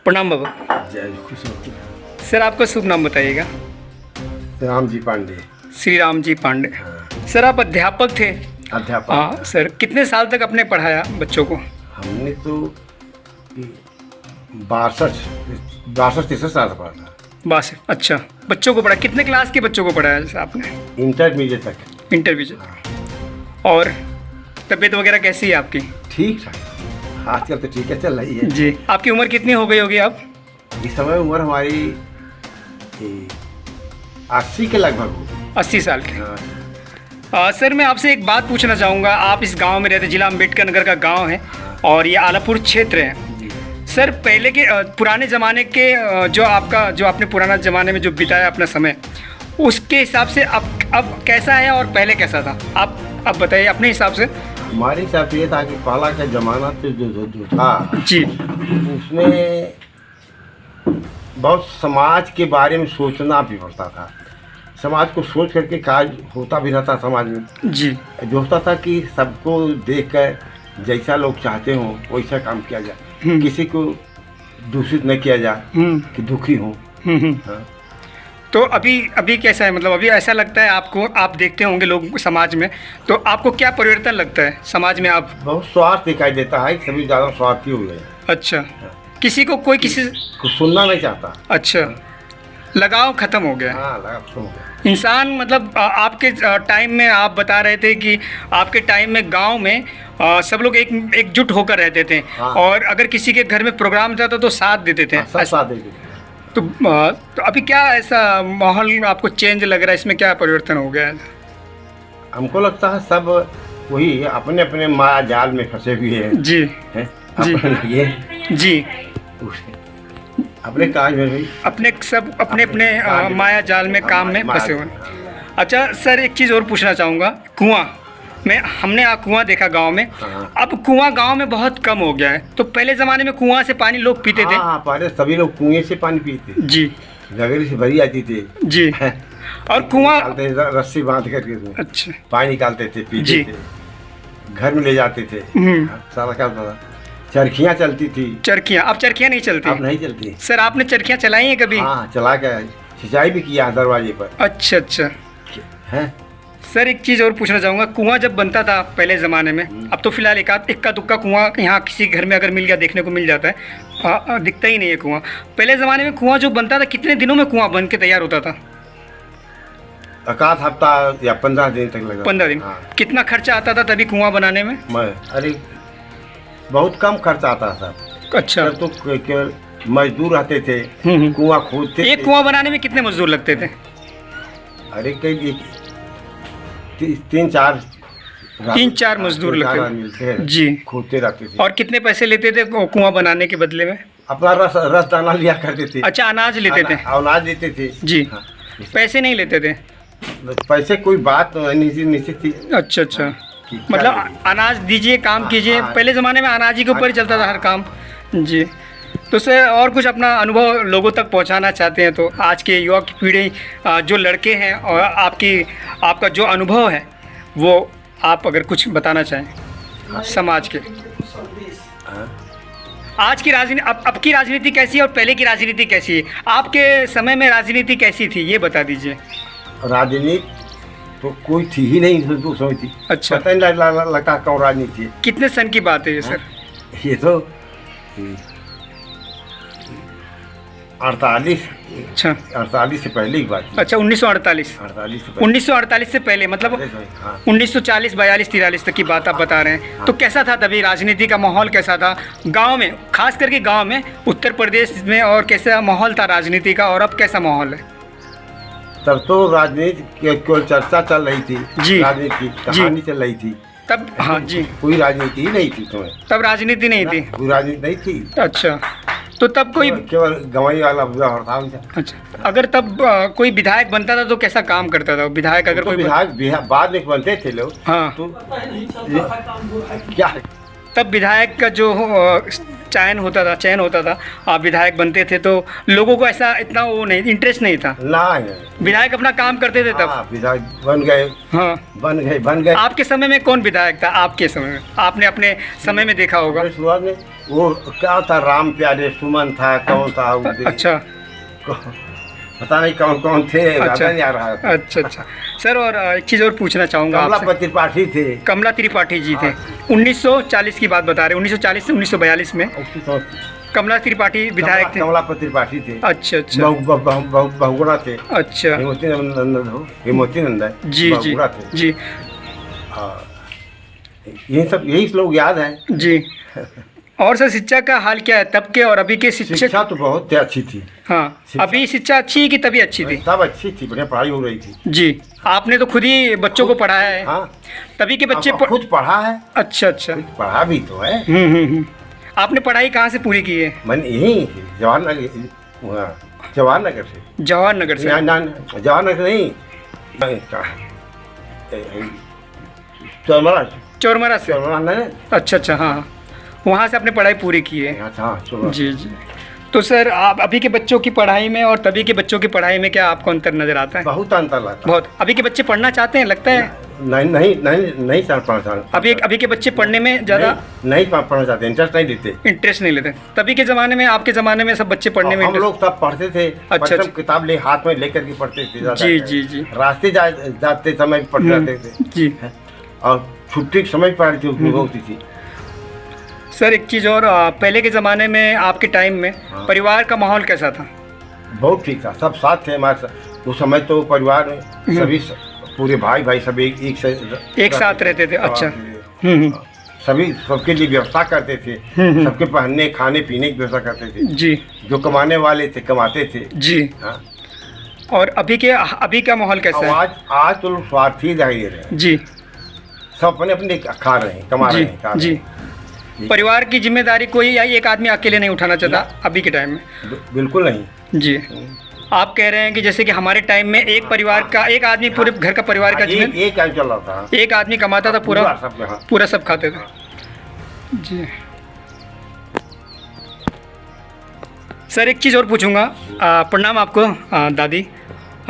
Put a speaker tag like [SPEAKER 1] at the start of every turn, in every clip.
[SPEAKER 1] प्रणाम बाबा।
[SPEAKER 2] जय खुश हो।
[SPEAKER 1] सर आपका शुभ नाम बताइएगा।
[SPEAKER 2] राम जी पांडे।
[SPEAKER 1] श्री राम जी पांडे।
[SPEAKER 2] हाँ।
[SPEAKER 1] सर आप अध्यापक थे।
[SPEAKER 2] अध्यापक।
[SPEAKER 1] हाँ सर, कितने साल तक आपने पढ़ाया बच्चों को?
[SPEAKER 2] हमने तो 62-63 साल पढ़ा था।
[SPEAKER 1] बस अच्छा, बच्चों को पढ़ा। कितने क्लास के बच्चों को पढ़ाया जैसे आपने?
[SPEAKER 2] इंटरमीडिएट तक।
[SPEAKER 1] इंटरव्यू। और तबीयत वगैरह कैसी है आपकी?
[SPEAKER 2] ठीक ठाक, आजकल तो ठीक है, चल रही है।
[SPEAKER 1] जी। आपकी उम्र कितनी हो गई होगी अब?
[SPEAKER 2] इस समय उम्र हमारी 80 के लगभग होगी।
[SPEAKER 1] 80 साल के।
[SPEAKER 2] हाँ।
[SPEAKER 1] सर मैं आपसे एक बात पूछना चाहूँगा। आप इस गांव में रहते, जिला अम्बेडकर नगर का गांव है और ये आलापुर क्षेत्र है। सर पहले के पुराने ज़माने के जो आपने पुराना ज़माने में जो बिताया अपना समय, उसके हिसाब से अब कैसा है और पहले कैसा था? आप बताइए अपने हिसाब से।
[SPEAKER 2] हमारे हिसाब से ये था कि पहला का ज़माना तो जो था
[SPEAKER 1] जी,
[SPEAKER 2] उसमें बहुत समाज के बारे में सोचना भी पड़ता था। समाज को सोच करके कार्य होता भी रहता समाज में।
[SPEAKER 1] जी।
[SPEAKER 2] जो होता था कि सबको देखकर जैसा लोग चाहते हों वैसा काम किया जाए, किसी को दूषित न किया जाए कि दुखी हों। हाँ।
[SPEAKER 1] तो अभी कैसा है? मतलब अभी ऐसा लगता है आपको, आप देखते होंगे लोग समाज में, तो आपको क्या परिवर्तन लगता है समाज में? आप
[SPEAKER 2] बहुत स्वार्थ दिखाई देता है, सभी ज़्यादा स्वार्थी हो गए।
[SPEAKER 1] अच्छा, किसी को कोई किसी
[SPEAKER 2] को सुनना नहीं चाहता।
[SPEAKER 1] अच्छा, लगाव खत्म हो गया।
[SPEAKER 2] हाँ, लगाव खत्म हो गया।
[SPEAKER 1] इंसान मतलब आपके टाइम में आप बता रहे थे कि आपके टाइम में गांव में सब लोग एकजुट होकर रहते थे।
[SPEAKER 2] हाँ।
[SPEAKER 1] और अगर किसी के घर में प्रोग्राम था तो साथ देते थे।
[SPEAKER 2] हाँ, सब साथ देते थे।
[SPEAKER 1] तो अभी क्या ऐसा माहौल आपको चेंज लग रहा है? इसमें क्या परिवर्तन हो गया है?
[SPEAKER 2] हमको लगता है सब वही अपने अपने माया जाल में फंसे हुए हैं।
[SPEAKER 1] जी
[SPEAKER 2] हैं?
[SPEAKER 1] जी।
[SPEAKER 2] ये
[SPEAKER 1] जी,
[SPEAKER 2] अपने काज में भी
[SPEAKER 1] सब अपने माया जाल में, काम में फंसे हुए हैं। अच्छा सर, एक चीज़ और पूछना चाहूँगा। कुआं में हमने कुआं देखा गांव में।
[SPEAKER 2] हाँ।
[SPEAKER 1] अब कुआं गांव में बहुत कम हो गया है। तो पहले ज़माने में कुआं से पानी लोग पीते थे।
[SPEAKER 2] हाँ, पहले सभी लोग कुएं से पानी पीते।
[SPEAKER 1] जी।
[SPEAKER 2] गगरी से भरी आती थी।
[SPEAKER 1] जी। और कुआं
[SPEAKER 2] रस्सी बांध करके उसमें
[SPEAKER 1] अच्छा
[SPEAKER 2] पानी निकालते थे, पीते
[SPEAKER 1] जी।
[SPEAKER 2] थे, घर में ले जाते थे। सारा क्या होता था, चरखियाँ चलती थी।
[SPEAKER 1] चरखियाँ? अब चरखियाँ नहीं चलती।
[SPEAKER 2] अब नहीं चलती।
[SPEAKER 1] सर आपने चरखियाँ चलाई हैं कभी?
[SPEAKER 2] हाँ, चला के सिंचाई भी किया दरवाजे पर।
[SPEAKER 1] अच्छा अच्छा।
[SPEAKER 2] है
[SPEAKER 1] सर एक चीज़ और पूछना चाहूँगा। कुआं जब बनता था पहले ज़माने में, अब तो फिलहाल इक्का दुक्का कुआं यहाँ किसी घर में अगर मिल गया, देखने को मिल जाता है। दिखता ही नहीं है कुआं। पहले ज़माने में कुआं जो बनता था, कितने दिनों में कुआं बन के तैयार होता था?
[SPEAKER 2] एकाध हफ्ता या 15 दिन तक लगा।
[SPEAKER 1] 15 दिन।
[SPEAKER 2] हाँ।
[SPEAKER 1] कितना खर्चा आता था तभी कुआं बनाने में?
[SPEAKER 2] अरे बहुत कम खर्चा आता था।
[SPEAKER 1] अच्छा।
[SPEAKER 2] तब तो केवल मजदूर आते थे, कुआं खोदते थे।
[SPEAKER 1] एक कुआं बनाने में कितने मजदूर लगते थे?
[SPEAKER 2] अरे कई 3-4
[SPEAKER 1] मजदूर लगते
[SPEAKER 2] हैं
[SPEAKER 1] जी।
[SPEAKER 2] खोदते रहते थे।
[SPEAKER 1] और कितने पैसे लेते थे कुआं बनाने के बदले में?
[SPEAKER 2] अपना रस दाना लिया करते थे।
[SPEAKER 1] अच्छा, अनाज लेते थे?
[SPEAKER 2] अनाज लेते थे
[SPEAKER 1] जी।
[SPEAKER 2] हाँ।
[SPEAKER 1] पैसे नहीं लेते थे?
[SPEAKER 2] पैसे कोई बात निश्चित थी।
[SPEAKER 1] अच्छा अच्छा। मतलब अनाज दीजिए, काम कीजिए। पहले ज़माने में अनाज ही के ऊपर ही चलता था हर काम। जी। तो सर और कुछ अपना अनुभव लोगों तक पहुंचाना चाहते हैं तो आज के युवा की पीढ़ी, जो लड़के हैं, और आपका जो अनुभव है वो आप अगर कुछ बताना चाहें समाज के। आज की राजनीति, अब की राजनीति कैसी है और पहले की राजनीति कैसी है? आपके समय में राजनीति कैसी थी ये बता दीजिए।
[SPEAKER 2] राजनीति तो कोई थी ही नहीं उस समय थी।
[SPEAKER 1] अच्छा।
[SPEAKER 2] पता नहीं लगता कौन राजनीति है।
[SPEAKER 1] कितने सन की बात है ये सर?
[SPEAKER 2] ये तो 48।
[SPEAKER 1] अच्छा,
[SPEAKER 2] 48 से पहले की बात है।
[SPEAKER 1] अच्छा 1948।
[SPEAKER 2] 48 से पहले।
[SPEAKER 1] 1948 से पहले मतलब
[SPEAKER 2] हाँ।
[SPEAKER 1] 1940, 42, 43 तक की बात आप बता रहे हैं। तो कैसा था तभी राजनीति का माहौल? कैसा था गांव में, खास करके गांव में, उत्तर प्रदेश में? और कैसा माहौल था राजनीति का और अब कैसा माहौल है?
[SPEAKER 2] तब तो राजनीति केवल चर्चा चल रही थी।
[SPEAKER 1] जी।
[SPEAKER 2] राजनीति की कहानी चल रही थी
[SPEAKER 1] तब। हाँ जी।
[SPEAKER 2] कोई राजनीति ही नहीं थी तुम्हें।
[SPEAKER 1] तब राजनीति नहीं थी?
[SPEAKER 2] कोई राजनीति नहीं थी।
[SPEAKER 1] अच्छा, तो तब कोई
[SPEAKER 2] केवल गवाही वाला हड़ताल था।
[SPEAKER 1] अच्छा, अगर तब कोई विधायक बनता था तो कैसा काम करता था विधायक? अगर
[SPEAKER 2] तो
[SPEAKER 1] कोई
[SPEAKER 2] विधायक बाद में बनते थे लोग।
[SPEAKER 1] हाँ,
[SPEAKER 2] तो क्या
[SPEAKER 1] तब विधायक का जो चयन होता था आप विधायक बनते थे तो लोगों को ऐसा इतना वो नहीं, इंटरेस्ट नहीं था।
[SPEAKER 2] ना
[SPEAKER 1] विधायक अपना काम करते थे तब।
[SPEAKER 2] हाँ, विधायक बन गए।
[SPEAKER 1] हाँ,
[SPEAKER 2] बन गए।
[SPEAKER 1] आपके समय में कौन विधायक था? आपके समय में आपने अपने समय में देखा होगा।
[SPEAKER 2] शुरुआत में वो क्या था, राम प्यारे सुमन था, कौन था वो
[SPEAKER 1] अच्छा,
[SPEAKER 2] पता नहीं कौन कौन थे।
[SPEAKER 1] अच्छा
[SPEAKER 2] नहीं आ रहा था।
[SPEAKER 1] अच्छा सर, और एक चीज़ और पूछना चाहूँगा आपसे।
[SPEAKER 2] कमला त्रिपाठी थे।
[SPEAKER 1] कमला त्रिपाठी जी थे। 1940 की बात बता रहे हैं, 1940 से 1942 में कमला त्रिपाठी विधायक थे।
[SPEAKER 2] कमला त्रिपाठी थे।
[SPEAKER 1] अच्छा
[SPEAKER 2] बहुगुणा थे।
[SPEAKER 1] अच्छा,
[SPEAKER 2] हेमवती नंदन
[SPEAKER 1] जी जी
[SPEAKER 2] थे
[SPEAKER 1] जी।
[SPEAKER 2] यही लोग याद हैं
[SPEAKER 1] जी। और सर शिक्षा का हाल क्या है तब के और अभी के?
[SPEAKER 2] शिक्षा तो बहुत अच्छी थी।
[SPEAKER 1] हाँ, अभी शिक्षा अच्छी है कि तभी अच्छी थी?
[SPEAKER 2] तब अच्छी थी, बढ़िया पढ़ाई हो रही थी।
[SPEAKER 1] जी, आपने तो खुद ही बच्चों को पढ़ाया है।
[SPEAKER 2] हाँ,
[SPEAKER 1] तभी के बच्चे
[SPEAKER 2] खुद पढ़ा है।
[SPEAKER 1] अच्छा,
[SPEAKER 2] पढ़ा भी तो है।
[SPEAKER 1] आपने पढ़ाई कहाँ से पूरी की है?
[SPEAKER 2] मैंने यही जवाहरनगर से।
[SPEAKER 1] जवाहरनगर से?
[SPEAKER 2] जवाहरनगर नहीं, चौरमरा से।
[SPEAKER 1] अच्छा, हाँ, वहाँ से आपने पढ़ाई पूरी की है।
[SPEAKER 2] हाँ,
[SPEAKER 1] जी। तो सर आप अभी के बच्चों की पढ़ाई में और तभी के बच्चों की पढ़ाई में क्या आपको अंतर नजर आता है?
[SPEAKER 2] बहुत अंतर आता है।
[SPEAKER 1] बहुत। अभी के बच्चे पढ़ना चाहते हैं लगता है?
[SPEAKER 2] नहीं पढ़ना चाहते।
[SPEAKER 1] अभी के बच्चे पढ़ने में ज़्यादा
[SPEAKER 2] नहीं पढ़ना चाहते, इंटरेस्ट नहीं लेते।
[SPEAKER 1] तभी के ज़माने में, आपके ज़माने में सब बच्चे पढ़ने में
[SPEAKER 2] हम लोग तब पढ़ते थे।
[SPEAKER 1] अच्छा,
[SPEAKER 2] किताब हाथ में लेकर के पढ़ते थे।
[SPEAKER 1] जी।
[SPEAKER 2] रास्ते जाते समय पढ़ते रहते थे
[SPEAKER 1] जी।
[SPEAKER 2] और छुट्टी के समय पढ़ाई होती थी।
[SPEAKER 1] सर एक चीज़ और, पहले के ज़माने में आपके टाइम में परिवार का माहौल कैसा था?
[SPEAKER 2] बहुत ठीक था, सब साथ थे हमारे साथ। उस समय तो परिवार में सभी पूरे भाई सब एक साथ
[SPEAKER 1] रहते थे। अच्छा।
[SPEAKER 2] सभी सबके लिए व्यवस्था करते थे। सबके पहनने खाने पीने की व्यवस्था करते थे।
[SPEAKER 1] जी।
[SPEAKER 2] जो कमाने वाले थे कमाते थे।
[SPEAKER 1] जी। हाँ। और अभी का माहौल कैसा है?
[SPEAKER 2] आज तो लोग स्वार्थी रह रहे हैं।
[SPEAKER 1] जी।
[SPEAKER 2] सब अपने खा रहे हैं, कमा रहे हैं।
[SPEAKER 1] जी। परिवार की जिम्मेदारी कोई एक आदमी अकेले नहीं उठाना चाहता अभी के टाइम में?
[SPEAKER 2] बिल्कुल नहीं।
[SPEAKER 1] जी। आप कह रहे हैं कि जैसे कि हमारे टाइम में एक परिवार का एक आदमी पूरे घर का परिवार का
[SPEAKER 2] एक चल रहा था।
[SPEAKER 1] एक आदमी कमाता था, पूरा सब खाते थे। जी। सर एक चीज़ और पूछूंगा। प्रणाम आपको दादी।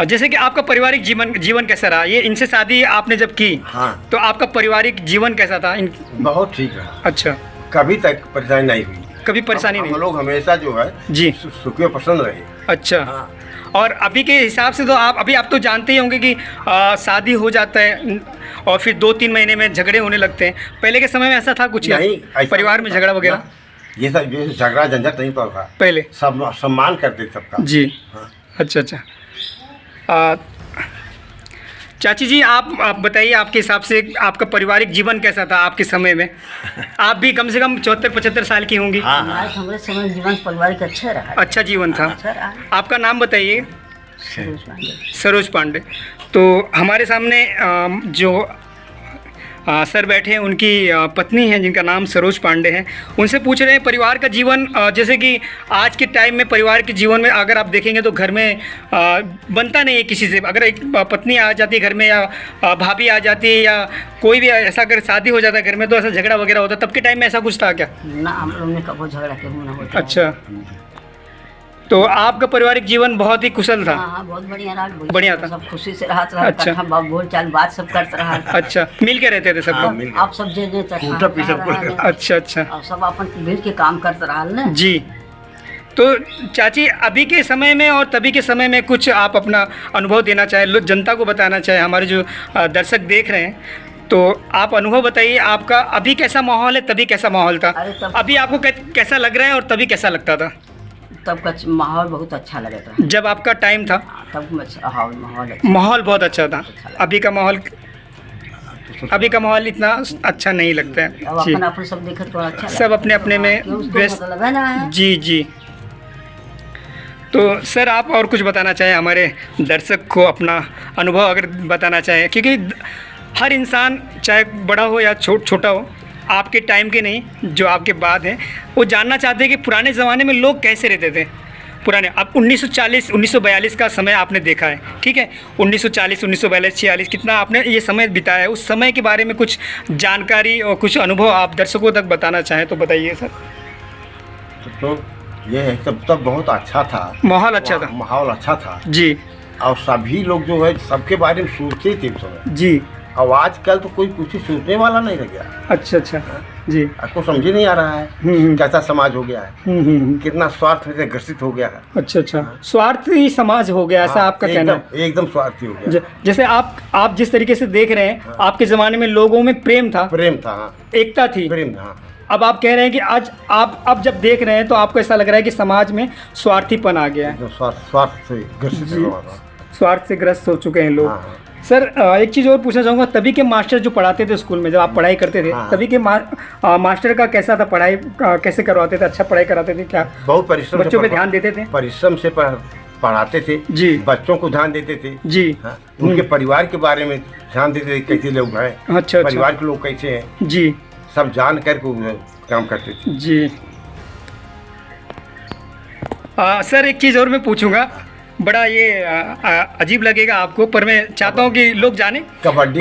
[SPEAKER 1] जैसे कि आपका पारिवारिक जीवन कैसा रहा? ये इनसे शादी आपने जब की,
[SPEAKER 2] हाँ, तो
[SPEAKER 1] आपका पारिवारिक जीवन कैसा था?
[SPEAKER 2] बहुत ठीक रहा।
[SPEAKER 1] अच्छा,
[SPEAKER 2] कभी तक परेशानी नहीं हुई?
[SPEAKER 1] कभी परेशानी नहीं?
[SPEAKER 2] हम लोग हमेशा जो है
[SPEAKER 1] जी
[SPEAKER 2] सुखी पसंद रहे।
[SPEAKER 1] अच्छा।
[SPEAKER 2] हाँ।
[SPEAKER 1] और अभी के हिसाब से तो आप तो जानते ही होंगे कि शादी हो जाता है और फिर 2-3 महीने में झगड़े होने लगते हैं। पहले के समय में ऐसा था कुछ नहीं? परिवार में झगड़ा वगैरह
[SPEAKER 2] ये सब झगड़ा झंझट नहीं पड़ता।
[SPEAKER 1] पहले
[SPEAKER 2] सब सम्मान करते सबका।
[SPEAKER 1] जी। हाँ। अच्छा। चाची जी आप बताइए, आपके हिसाब से आपका पारिवारिक जीवन कैसा था आपके समय में? आप भी कम से कम 74-75 साल की होंगी।
[SPEAKER 2] हाँ।
[SPEAKER 3] हमारे समय जीवन पारिवारिक अच्छा रहा।
[SPEAKER 1] अच्छा जीवन था।
[SPEAKER 3] अच्छा रहा।
[SPEAKER 1] आपका नाम बताइए। सरोज पांडे। तो हमारे सामने जो सर बैठे हैं उनकी पत्नी हैं जिनका नाम सरोज पांडे है। उनसे पूछ रहे हैं परिवार का जीवन, जैसे कि आज के टाइम में परिवार के जीवन में अगर आप देखेंगे तो घर में बनता नहीं है किसी से। अगर एक पत्नी आ जाती है घर में या भाभी आ जाती है या कोई भी ऐसा अगर शादी हो जाता है घर में तो ऐसा झगड़ा वगैरह होता है। तब के टाइम में ऐसा कुछ था क्या?
[SPEAKER 3] ना, हम लोग ने कभी झगड़ा क्यों ना होता।
[SPEAKER 1] अच्छा, तो आपका पारिवारिक जीवन बहुत ही कुशल था?
[SPEAKER 3] हाँ, बहुत
[SPEAKER 1] बढ़िया था।
[SPEAKER 3] सब खुशी से रहा।
[SPEAKER 1] अच्छा।
[SPEAKER 3] बोल चाल बात सब करते रहा।
[SPEAKER 1] अच्छा, मिल के रहते थे सब लोग?
[SPEAKER 3] आप सब
[SPEAKER 1] अच्छा।
[SPEAKER 3] सब अपन मिल के काम करते रहा ना।
[SPEAKER 1] जी। तो चाची अभी के समय में और तभी के समय में कुछ आप अपना अनुभव देना चाहे, जनता को बताना चाहे, हमारे जो दर्शक देख रहे हैं, तो आप अनुभव बताइए। आपका अभी कैसा माहौल है, तभी कैसा माहौल था? अभी आपको कैसा लग रहा है और तभी कैसा लगता था?
[SPEAKER 3] तब का माहौल बहुत अच्छा लगा था
[SPEAKER 1] जब आपका टाइम था।
[SPEAKER 3] तब
[SPEAKER 1] माहौल बहुत अच्छा था। अभी का माहौल इतना अच्छा नहीं लगता है।
[SPEAKER 3] अपन सब देखा तो अच्छा,
[SPEAKER 1] सब अपने अपने में व्यस्त। जी। तो सर आप और कुछ बताना चाहें हमारे दर्शक को, अपना अनुभव अगर बताना चाहें, क्योंकि हर इंसान चाहे बड़ा हो या छोटा हो, आपके टाइम के नहीं जो आपके बाद हैं, वो जानना चाहते हैं कि पुराने ज़माने में लोग कैसे रहते थे। पुराने अब 1940 1942 का समय आपने देखा है, ठीक है? 1940 1942 46 कितना आपने ये समय बिताया है। उस समय के बारे में कुछ जानकारी और कुछ अनुभव आप दर्शकों तक बताना चाहें तो बताइए सर।
[SPEAKER 2] तो ये है सब तब बहुत अच्छा था,
[SPEAKER 1] माहौल अच्छा था।
[SPEAKER 2] माहौल अच्छा था
[SPEAKER 1] जी
[SPEAKER 2] और सभी लोग जो है सबके बारे में सोचते थे उस समय।
[SPEAKER 1] जी।
[SPEAKER 2] अब आजकल तो कोई कुछ सोचने वाला नहीं रह गया,
[SPEAKER 1] अच्छा अच्छा। जी।
[SPEAKER 2] आपको समझ ही नहीं आ रहा है कैसा समाज हो गया है, कितना स्वार्थ से ग्रसित हो गया है।
[SPEAKER 1] अच्छा अच्छा, स्वार्थी समाज हो गया, ऐसा आपका कहना है?
[SPEAKER 2] एकदम स्वार्थी हो गया।
[SPEAKER 1] जैसे आप जिस तरीके से देख रहे हैं, आपके ज़माने में लोगों में प्रेम था,
[SPEAKER 2] हाँ।
[SPEAKER 1] एकता थी,
[SPEAKER 2] प्रेम था।
[SPEAKER 1] अब आप कह रहे हैं कि आज आप अब जब देख रहे हैं तो आपको ऐसा लग रहा है कि समाज में स्वार्थीपन आ गया है,
[SPEAKER 2] स्वार्थ से ग्रसित हुआ था।
[SPEAKER 1] स्वार्थ से ग्रस्त हो चुके हैं लोग।
[SPEAKER 2] हाँ।
[SPEAKER 1] सर एक चीज़ और पूछना चाहूँगा, तभी के मास्टर जो पढ़ाते थे स्कूल में, जब आप पढ़ाई करते थे, तभी के मास्टर का कैसा था, पढ़ाई कैसे करवाते थे? अच्छा पढ़ाई कराते थे क्या?
[SPEAKER 2] बहुत परिश्रम,
[SPEAKER 1] बच्चों पे ध्यान देते थे?
[SPEAKER 2] परिश्रम से पढ़ाते थे जी, बच्चों को ध्यान देते थे जी। उनके परिवार के बारे में ध्यान देते थे, कैसे लोग हैं, अच्छा परिवार के लोग कैसे हैं जी, सब जान कर काम करते थे जी। सर एक चीज़ और मैं पूछूंगा, बड़ा ये अजीब लगेगा आपको, पर मैं चाहता हूँ कि लोग जाने। कबड्डी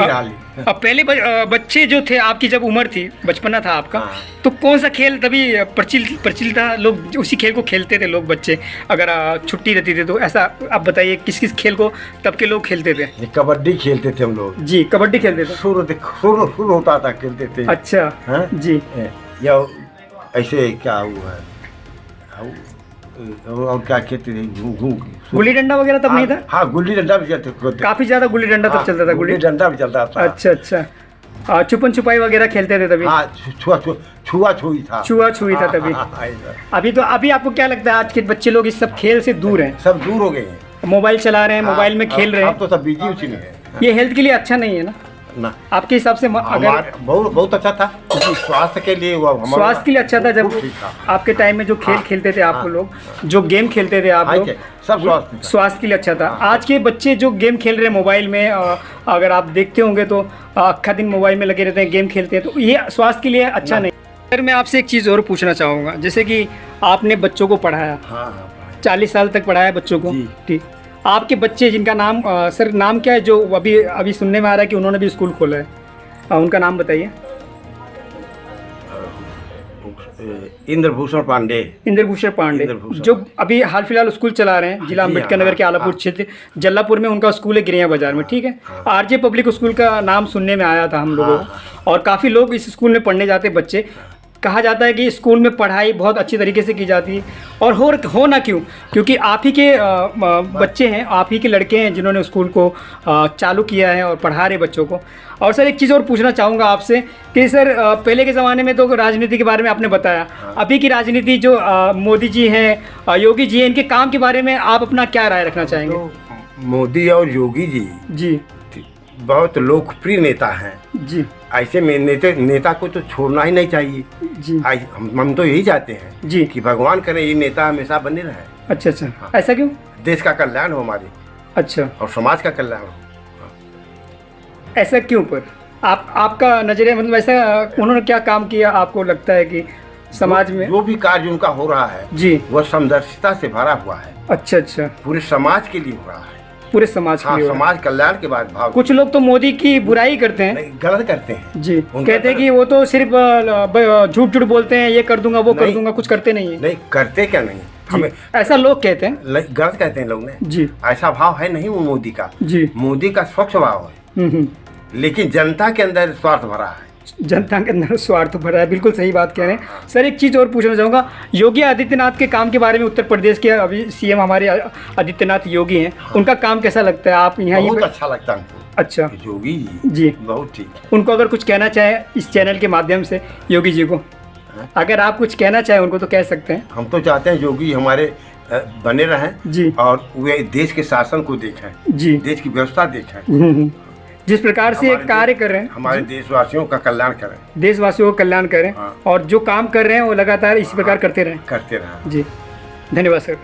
[SPEAKER 2] पहले बच्चे जो थे, आपकी जब उम्र थी, बचपना था आपका, तो कौन सा खेल तभी प्रचलित था, लोग उसी खेल को खेलते थे लोग बच्चे, अगर छुट्टी रहती थी तो? ऐसा आप बताइए किस किस खेल को तब के लोग खेलते थे? कबड्डी खेलते थे हम लोग जी, कबड्डी खेलते थे, शुरू होता था खेलते थे। अच्छा है जी। या ऐसे क्या हुआ है और क्या कहते थे, गुल्ली डंडा वगैरह तब नहीं था? हाँ गुल्ली डंडा भी चलते, काफी ज्यादा गुल्ली डंडा तब चलता था, गुल्ली डंडा भी चलता था। अच्छा अच्छा, छुपन छुपाई वगैरह खेलते थे तभी? हाँ छुआ छुई था तभी। अभी आपको क्या लगता है, आज के बच्चे लोग इस सब खेल से दूर हैं? सब दूर हो गए हैं, मोबाइल चला रहे हैं, मोबाइल में खेल रहे हैं, तो सब बिजी उसी में है। ये हेल्थ के लिए अच्छा नहीं है ना आपके हिसाब से? अगर बहुत अच्छा था स्वास्थ्य के लिए, स्वास्थ्य के लिए अच्छा था जब आपके टाइम में जो खेल खेलते थे आप लोग, जो गेम खेलते थे आप लोग, सब स्वास्थ्य के लिए अच्छा था। आज के बच्चे जो गेम खेल रहे हैं मोबाइल में, अगर आप देखते होंगे तो आखा दिन मोबाइल में लगे रहते हैं, गेम खेलते हैं, तो ये स्वास्थ्य के लिए अच्छा नहीं। सर मैं आपसे एक चीज़ और पूछना चाहूँगा, जैसे कि आपने बच्चों को पढ़ाया, 40 साल तक पढ़ाया बच्चों को, ठीक, आपके बच्चे जिनका नाम सर नाम क्या है, जो अभी सुनने में आ रहा है कि उन्होंने भी स्कूल खोला है, उनका नाम बताइए। इंद्रभूषण पांडे जो अभी हाल फिलहाल स्कूल चला रहे हैं, जिला अम्बेडकर नगर के आलापुर क्षेत्र जल्लापुर में उनका स्कूल है, गिरिया बाजार में, ठीक है। आरजे पब्लिक स्कूल का नाम सुनने में आया था हम लोगों को, और काफ़ी लोग इस स्कूल में पढ़ने जाते बच्चे। कहा जाता है कि स्कूल में पढ़ाई बहुत अच्छी तरीके से की जाती है, और हो ना क्यों, क्योंकि आप ही के बच्चे हैं, आप ही के लड़के हैं जिन्होंने स्कूल को चालू किया है और पढ़ा रहे बच्चों को। और सर एक चीज़ और पूछना चाहूँगा आपसे कि सर पहले के ज़माने में तो राजनीति के बारे में आपने बताया, अभी की राजनीति जो मोदी जी हैं, योगी जी हैं, इनके काम के बारे में आप अपना क्या राय रखना चाहेंगे? तो मोदी और योगी जी बहुत लोकप्रिय नेता हैं जी, ऐसे में नेता को तो छोड़ना ही नहीं चाहिए जी। हम तो यही चाहते हैं जी कि भगवान करे ये नेता हमेशा बने रहे। अच्छा अच्छा, ऐसा क्यों? देश का कल्याण हो हमारे, अच्छा, और समाज का कल्याण हो। ऐसा क्यों? पर आपका नजरिया, मतलब ऐसा उन्होंने क्या काम किया आपको लगता है कि समाज में जो भी कार्य उनका हो रहा है जी, वह समदर्शिता से भरा हुआ है। अच्छा अच्छा, पूरे समाज के लिए हो रहा है, पूरे समाज के लिए, समाज कल्याण के बाद भाव। कुछ लोग तो मोदी की बुराई करते हैं, गलत करते हैं जी, कहते हैं कि वो तो सिर्फ झूठ बोलते हैं, ये कर दूंगा वो कर दूंगा, कुछ करते नहीं है। नहीं करते क्या नहीं, हमें ऐसा लोग कहते हैं, गलत कहते हैं लोग ने जी, ऐसा भाव है नहीं वो मोदी का जी, मोदी का स्वच्छ भाव है, लेकिन जनता के अंदर स्वार्थ भरा है, जनता के अंदर स्वार्थ भरा है। बिल्कुल सही बात कह रहे हैं सर। एक चीज़ और पूछना चाहूँगा, योगी आदित्यनाथ के काम के बारे में, उत्तर प्रदेश के अभी सीएम हमारे आदित्यनाथ योगी हैं, उनका काम कैसा लगता है? आप यहाँ बहुत अच्छा लगता है। अच्छा, योगी जी बहुत ठीक है। उनको अगर कुछ कहना चाहें इस चैनल के माध्यम से, योगी जी को अगर आप कुछ कहना चाहें उनको तो कह सकते हैं। हम तो चाहते हैं योगी हमारे बने रहें जी, और वे देश के शासन को देखें जी, देश की व्यवस्था देखें, जिस प्रकार से कार्य कर रहे हैं, हमारे देशवासियों का कल्याण करें, देशवासियों का कल्याण करें, और जो काम कर रहे हैं वो लगातार इसी प्रकार करते रहें जी। धन्यवाद सर।